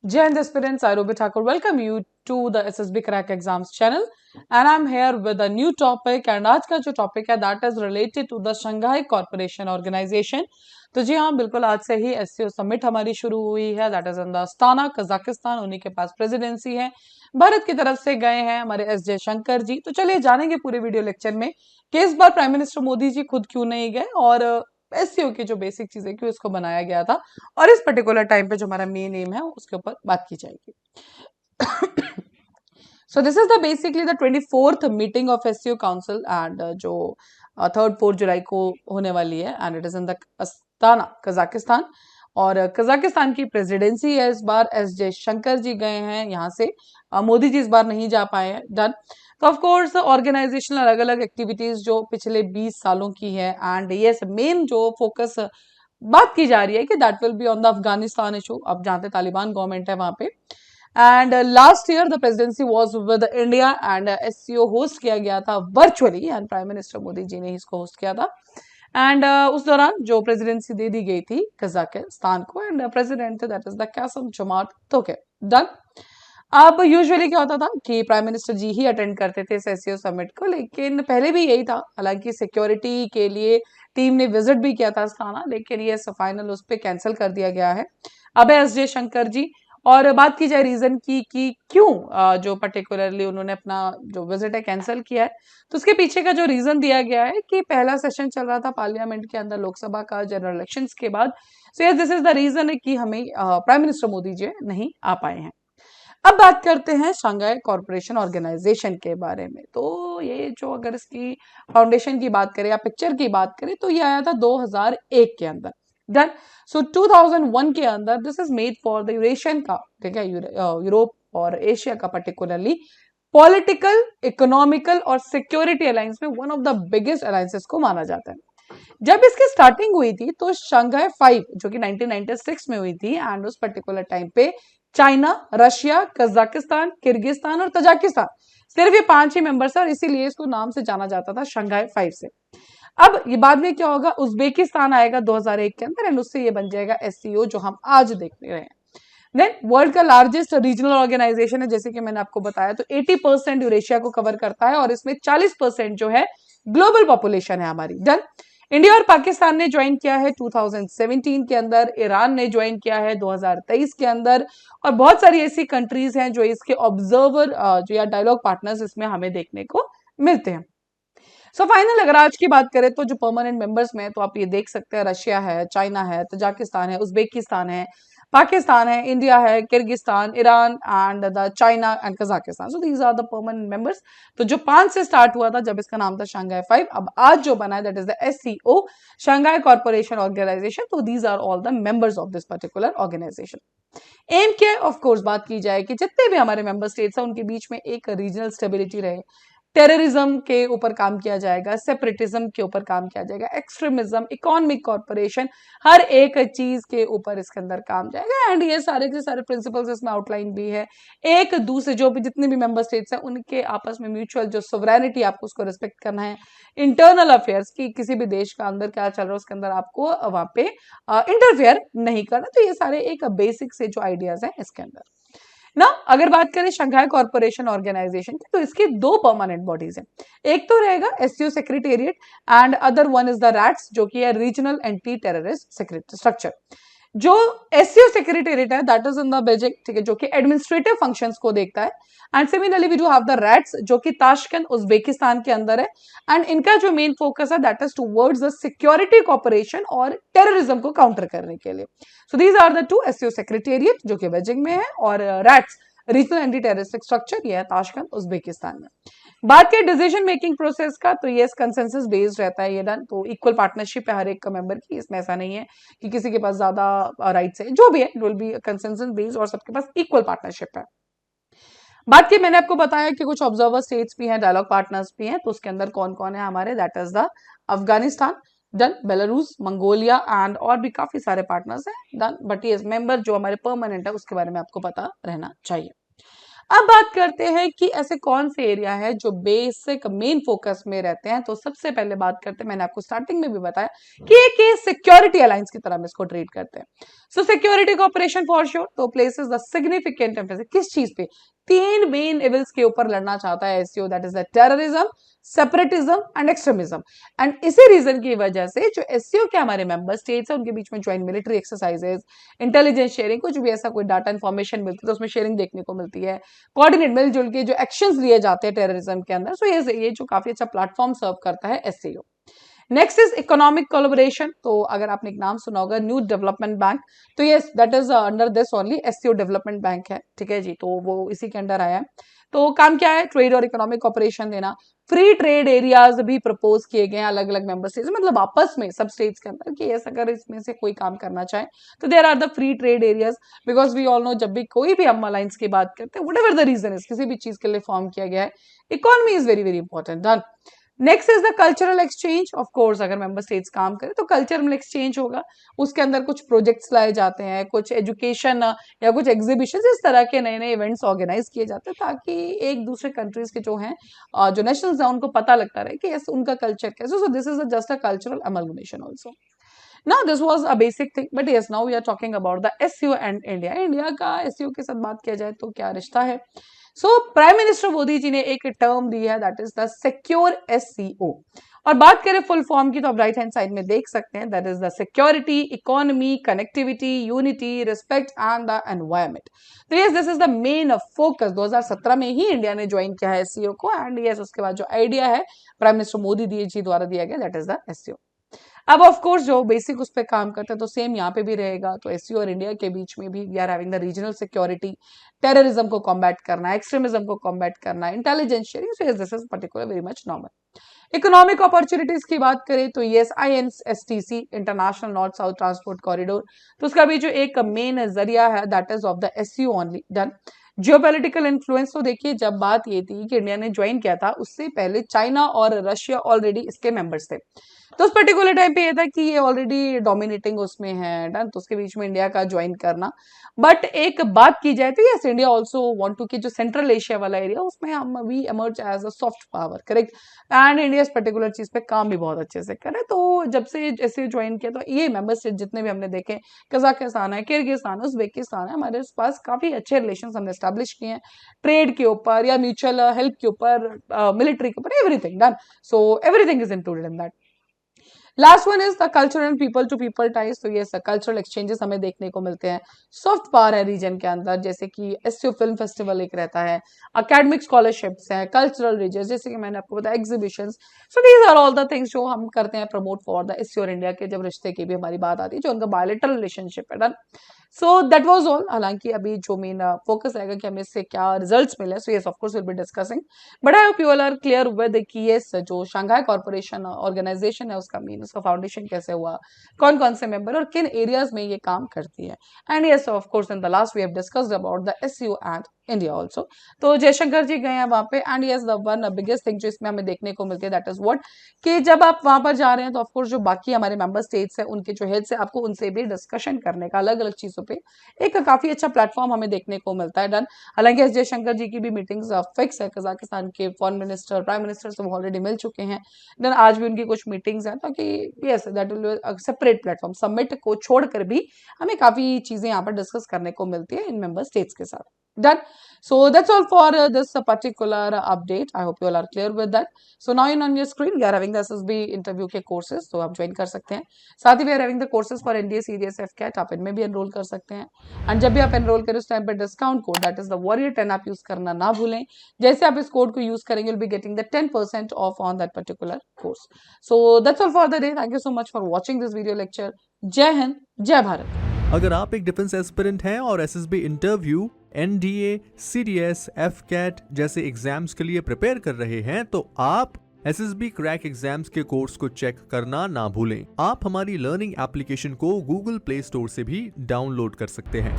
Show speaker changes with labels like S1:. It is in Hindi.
S1: Jai Hind aspirants, I Ruby Thakur welcome you to the SSB Crack Exams channel and I'm here with a new topic and आज का जो topic है that is related to the Shanghai Cooperation Organization. तो जी हाँ बिल्कुल आज से ही SCO समिट हमारी शुरू हुई है that is in the Astana, Kazakhstan. उन्हीं के पास प्रेसिडेंसी है. भारत की तरफ से गए हैं हमारे एस जयशंकर जी. तो चलिए जानेंगे पूरे वीडियो लेक्चर में कि इस बार प्राइम मिनिस्टर मोदी जी खुद क्यों नहीं गए और एससीओ की जो बेसिक चीजें क्यों इसको बनाया गया था और इस पर्टिकुलर टाइम पे जो हमारा मेन एम है उसके ऊपर बात की जाएगी. So this is the basically the 24th meeting of SCO Council and जो 3rd-4 जुलाई को होने वाली है and it is in the Astana Kazakhstan और कजाकिस्तान की प्रेसिडेंसी है इस बार. एस जयशंकर जी गए हैं यहाँ से. मोदी जी इस बार नहीं जा पाए हैं. डन. तो ऑफ कोर्स ऑर्गेनाइजेशनल अलग अलग एक्टिविटीज जो पिछले 20 सालों की है एंड यस मेन जो फोकस बात की जा रही है कि that will be on the Afghanistan issue. अब जहाँ पे तालिबान गवर्नमेंट है वहां पे and last year the presidency was with India and SCO host किया गया था virtually and prime minister Modi ji ने इसको होस्ट किया था एंड उस दौरान जो प्रेसिडेंसी दे दी गई थी कजाकिस्तान को एंड प्रेसिडेंट थे दैट इज द कासिम-जोमार्ट तोकाएव. डन. अब यूजुअली क्या होता था कि प्राइम मिनिस्टर जी ही अटेंड करते थे एससीओ समिट को, लेकिन पहले भी यही था. हालांकि सिक्योरिटी के लिए टीम ने विजिट भी किया था स्थाना, लेकिन ये फाइनल उस पर कैंसिल कर दिया गया है. अब एस जयशंकर जी और बात की जाए रीजन की कि क्यों जो पर्टिकुलरली उन्होंने अपना जो विजिट है कैंसिल किया है, तो उसके पीछे का जो रीजन दिया गया है कि पहला सेशन चल रहा था पार्लियामेंट के अंदर लोकसभा का जनरल इलेक्शंस के बाद. So yes this is the reason है कि हमें प्राइम मिनिस्टर मोदी जी नहीं आ पाए हैं. अब बात करते हैं शंघाई कॉरपोरेशन ऑर्गेनाइजेशन के बारे में. तो ये जो अगर इसकी फाउंडेशन की बात करें या पिक्चर की बात करें तो ये आया था 2001 के अंदर. डन. सो 2001 के अंदर this is made for the Eurasian का, ठीक है, यूरोप और एशिया का पर्टिकुलरली पॉलिटिकल, इकोनॉमिकल और सिक्योरिटी अलायंस में one of the biggest alliances को माना जाता है. जब इसकी स्टार्टिंग हुई थी तो शंघाई 5 जो कि 1996 में हुई थी एंड उस पर्टिकुलर टाइम पे चाइना, रशिया, कजाकिस्तान, किर्गिस्तान और तजाकिस्तान सिर्फ ये 5 ही मेंबर्स है और इसीलिए इसको नाम से जाना जाता था शंघाई 5 से. अब ये बाद में क्या होगा, उज्बेकिस्तान आएगा 2001 के अंदर एंड उससे ये बन जाएगा एससीओ जो हम आज देख रहे हैं. देन वर्ल्ड का लार्जेस्ट रीजनल ऑर्गेनाइजेशन है, जैसे कि मैंने आपको बताया. तो 80% यूरेशिया को कवर करता है और इसमें 40% जो है ग्लोबल पॉपुलेशन है हमारी. डन. इंडिया और पाकिस्तान ने ज्वाइन किया है 2017 के अंदर, ईरान ने ज्वाइन किया है 2023 के अंदर और बहुत सारी ऐसी कंट्रीज हैं जो इसके ऑब्जर्वर जो या डायलॉग पार्टनर्स इसमें हमें देखने को मिलते हैं. सो फाइनल अगर आज की बात करें तो जो परमानेंट मेंबर्स में तो आप ये देख सकते हैं रशिया है, चाइना है, तजाकिस्तान है, उज्बेकिस्तान है, पाकिस्तान है, इंडिया है, Kyrgyzstan, Iran and the China and Kazakhstan. So these are the permanent members. तो जो 5 से स्टार्ट हुआ था जब इसका नाम था शंघाई 5, अब आज जो बना है that is the SCO Shanghai corporation organisation. तो these are all the members of this particular organisation. Um क्या ऑफ कोर्स बात की जाए कि जितने भी हमारे मेंबर स्टेट्स हैं उनके बीच में एक रीजनल स्टेबिलिटी रहे, टेररिज्म के ऊपर काम किया जाएगा, सेपरेटिज्म के ऊपर काम किया जाएगा, एक्सट्रीमिज्म, इकोनॉमिक कॉर्पोरेशन, हर एक चीज के ऊपर इसके अंदर काम जाएगा एंड ये सारे के सारे प्रिंसिपल्स इसमें आउटलाइन भी है. एक दूसरे जो भी जितने भी मेंबर स्टेट्स हैं उनके आपस में म्यूचुअल जो सोवरेनिटी आपको उसको रिस्पेक्ट करना है. इंटरनल अफेयर्स की किसी भी देश का अंदर क्या चल रहा है उसके अंदर आपको वहां पे इंटरफेयर नहीं करना. तो ये सारे एक बेसिक से जो आइडियाज हैं इसके अंदर ना. अगर बात करें शंघाई कॉर्पोरेशन ऑर्गेनाइजेशन की तो इसकी 2 परमानेंट बॉडीज हैं. एक तो रहेगा SCO secretariat and other one is the RATS जो कि है रीजनल एंटी टेररिस्ट स्ट्रक्चर. जो एससीओ सेक्रेटेरिएट है that is in the Beijing, ठीक है, जो कि एडमिनिस्ट्रेटिव फंक्शंस को देखता है and similarly we do have the RATS जो कि ताशकंद उज्बेकिस्तान के अंदर है एंड इनका जो मेन फोकस है that is towards the security corporation और टेररिज्म को काउंटर करने के लिए. So these are the 2 SCO secretariat जो कि बेजिंग में है और RATS regional anti terroristic structure ये है ताशकंद उज्बेकिस्तान में. बात करें डिसीजन मेकिंग प्रोसेस का तो ये कंसेंसस बेस्ड रहता है ये. डन. तो इक्वल पार्टनरशिप है हर एक का मेंबर की, इसमें ऐसा नहीं है कि किसी के पास ज्यादा राइट्स है, जो भी है it will be consensus based और सबके पास इक्वल पार्टनरशिप है. बात की मैंने आपको बताया कि कुछ ऑब्जर्वर स्टेट्स भी हैं, डायलॉग पार्टनर्स भी हैं. तो उसके अंदर कौन कौन है हमारे, that is the Afghanistan, done, Belarus, Mongolia and और भी काफी सारे पार्टनर्स हैं. डन. बट ये मेंबर जो हमारे परमानेंट है उसके बारे में आपको पता रहना चाहिए. अब बात करते हैं कि ऐसे कौन से एरिया है जो बेसिक मेन फोकस में रहते हैं। तो सबसे पहले बात करते हैं, मैंने आपको स्टार्टिंग में भी बताया कि एक सिक्योरिटी अलायंस की तरह हम इसको ट्रीट करते हैं। सो सिक्योरिटी कॉपरेशन फॉर श्योर तो प्लेसेस द सिग्निफिकेंट एम्फेसिस किस चीज पे, 3 मेन एविल्स के ऊपर लड़ना चाहता है SCO, that is the terrorism, separatism and extremism. And इसी रीजन की वजह से जो एससीओ के हमारे मेंबर स्टेट्स है उनके बीच में joint military exercises, intelligence sharing, कुछ भी ऐसा कोई डाटा इन्फॉर्मेशन मिलती है तो उसमें शेयरिंग देखने को मिलती है, कोऑर्डिनेट मिलजुल के जो एक्शंस लिए जाते हैं टेररिज्म के अंदर। सो ये जो काफी अच्छा प्लेटफॉर्म सर्व करता है SCO. Next is economic collaboration. तो अगर आपने एक नाम सुना होगा न्यू डेवलपमेंट बैंक, तो ये that is under this only, SCO development bank है, ठीक है जी, तो वो इसी के अंडर आया है। तो काम क्या है, ट्रेड और इकोनॉमिक कॉपरेशन देना। फ्री ट्रेड एरियाज भी प्रपोज किए गए हैं अलग अलग मेंबर स्टेट्स, मतलब आपस में सब स्टेट्स के अंदर कि ऐसा अगर इसमें से कोई काम करना चाहे तो there are the free trade areas, because we all know जब भी कोई भी हम अलायंस की बात करते हैं, व्हाटएवर द रीजन इज, किसी भी चीज के लिए फॉर्म किया गया है, economy is very very important. Done. Next is the cultural exchange. Of course अगर मेंबर स्टेट्स काम करें तो कल्चरल एक्सचेंज होगा, उसके अंदर कुछ प्रोजेक्ट्स लाए जाते हैं, कुछ एजुकेशन या कुछ एग्जीबिशन, इस तरह के नए नए इवेंट्स ऑर्गेनाइज किए जाते हैं ताकि एक दूसरे कंट्रीज के जो हैं जो नेशनल्स हैं उनको पता लगता रहे कि उनका कल्चर कैसे। सो this is just a cultural amalgamation also. Now this was a basic thing, but yes, now we are talking about the SCO and India. India का SCO के साथ बात किया जाए तो क्या रिश्ता है। प्राइम मिनिस्टर मोदी जी ने एक टर्म दी है, that is the secure SCO। और बात करें फुल फॉर्म की तो आप राइट हैंड साइड में देख सकते हैं, that is the security, economy, connectivity, unity, respect and the environment. तो yes, this is the main focus. 2017 में ही इंडिया ने ज्वाइन किया है SCO को, एंड यस उसके बाद जो आइडिया है प्राइम मिनिस्टर मोदी जी द्वारा दिया गया, दैट इज द SCO। अब ऑफ कोर्स जो बेसिक उस पर काम करते हैं तो सेम यहाँ पे भी रहेगा। तो एससीओ और इंडिया के बीच में भी we are having the regional security, terrorism को कॉम्बैट करना, एक्सट्रीमिज्म को कॉम्बैट करना, intelligence sharing, so this is particular very much normal. Economic opportunities की बात करें तो yes, INSTC, international north south transport corridor, तो उसका भी जो एक मेन जरिया है that is of the SCO only. Done. Geopolitical influence, तो देखिए जब बात ये थी कि इंडिया ने ज्वाइन किया था उससे पहले चाइना और रशिया ऑलरेडी इसके मेंबर्स थे, तो उस पर्टिकुलर टाइम पे ये था कि ये ऑलरेडी डोमिनेटिंग उसमें है। डन। तो उसके बीच में इंडिया का ज्वाइन करना, बट एक बात की जाए तो yes, India also want to कि जो सेंट्रल एशिया वाला एरिया उसमें हम we emerge as a soft power, correct, and India इस पर्टिकुलर चीज पे काम भी बहुत अच्छे से करे। तो जब से जैसे ज्वाइन किया तो ये मेंबर स्टेट जितने भी हमने देखे, कजाकिस्तान है, किर्गिस्तान है, उज्बेकिस्तान है, हमारे पास काफी अच्छे रिलेशन हमने स्टैब्लिश किए हैं ट्रेड के ऊपर या म्यूचुअल हेल्प के ऊपर, मिलिट्री के ऊपर, everything. Done. So everything is included in that. Last one is the cultural and people to people ties. तो ये कल्चरल एक्सचेंजेस हमें देखने को मिलते हैं, सॉफ्ट पावर है रीजन के अंदर, जैसे कि SCO फिल्म फेस्टिवल एक रहता है, अकेडमिक स्कॉलरशिप्स हैं, कल्चरल रीजन जैसे कि मैंने आपको बताया, exhibitions. So these are all the things जो हम करते हैं प्रमोट फॉर द SCO और इंडिया के जब रिश्ते की भी हमारी बात आती है, जो उनका बायलेटरल रिलेशनशिप है। Done. So that was all. हालांकि अभी जो मेन फोकस रहेगा कि हमें इससे क्या रिजल्ट्स मिले, so yes of course will be discussing, but I hope you all are clear with कि यस जो शंघाई कॉर्पोरेशन ऑर्गेनाइजेशन है उसका मीन, उसका फाउंडेशन कैसे हुआ, कौन कौन से मेंबर और किन एरियाज में ये काम करती है। And yes of course in the last we have discussed about the SCO and India also. तो जयशंकर जी गए हैं वहां पे, and yes the one biggest thing जो इसमें हमें देखने को मिलती है दैट इज व्हाट, कि जब आप वहां पर जा रहे हैं तो ऑफकोर्स जो बाकी हमारे मेंबर स्टेट्स हैं उनके जो हेड्स है, आपको उनसे भी डिस्कशन करने का अलग अलग चीजों पे एक काफी अच्छा प्लेटफॉर्म हमें देखने को मिलता है। डन। हालांकि एस जयशंकर जी की भी मीटिंग्स फिक्स है, कजाकिस्तान के फॉरेन मिनिस्टर, प्राइम मिनिस्टर से ऑलरेडी मिल चुके हैं। देन आज भी उनकी कुछ मीटिंग्स हैं, ताकि yes that will separate platform, summit को छोड़कर भी हमें काफी चीजें यहाँ पर डिस्कस करने को मिलती है इन मेंबर स्टेट्स के साथ। Done. So that's all for this particular update. I hope you all are clear with that. So now on your screen we are having the SSB interview के courses, तो आप ज्वाइन कर सकते हैं। साथ ही we are having the courses for NDA, CDS, FCAT, आप इनमें भी एनरोल कर सकते हैं। एंड जब भी आप एनरोल करें उस टाइम पर discount code that is the warrior 10 आप यूज करना ना भूलें। जैसे आप इस कोड को यूज करेंगे, you'll be getting the 10% off on that particular course. So that's all for the day. Thank you so much for watching this video lecture. जय हिंद, जय भारत।
S2: अगर आप एक डिफेंस एस्पिरेंट हैं और SSB interview, NDA, CDS, FCAT जैसे एग्जाम्स के लिए प्रिपेयर कर रहे हैं, तो आप SSB क्रैक एग्जाम्स के कोर्स को चेक करना ना भूलें। आप हमारी लर्निंग एप्लीकेशन को Google प्ले स्टोर से भी डाउनलोड कर सकते हैं।